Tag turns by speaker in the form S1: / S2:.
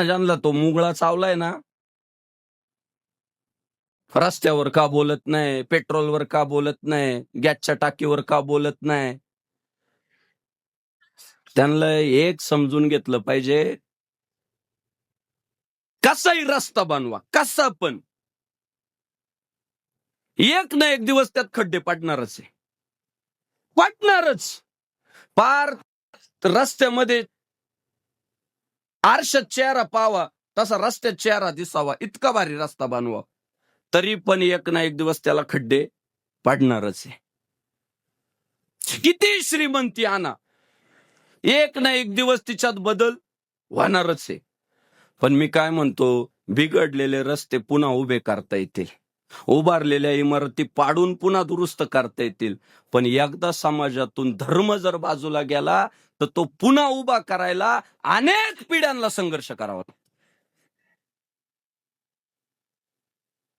S1: ज्यांना तो मुगळा चावलाय ना, रस्त्यावर का बोलत नाही, पेट्रोलवर का बोलत नाही, गॅसच्या टाकीवर का बोलत नाही, त्यांना एक समजून घेतलं पाहिजे, कसाही रस्ता बनवा, कसा पण एक ना एक दिवस त्यात खड्डे पडणारच आहे, पडणारच. पार रस्त्यामध्ये आरशात चेहरा पावा तसा रस्त्यात चेहरा दिसावा, इतका भारी रस्ता बनवा, तरी पण एक ना एक दिवस त्याला खड्डे पडणारच आहे. किती श्रीमंती आणा, एक ना एक दिवस तिच्यात बदल होणारच आहे. पण मी काय म्हणतो, बिघडलेले रस्ते पुन्हा उभे करता येतील, उभारलेल्या इमारती पाडून पुन्हा दुरुस्त करता येतील. पण एकदा समाजातून धर्म जर बाजूला गेला तर तो पुन्हा उभा करायला अनेक पिढ्यांना संघर्ष करावा लागतो.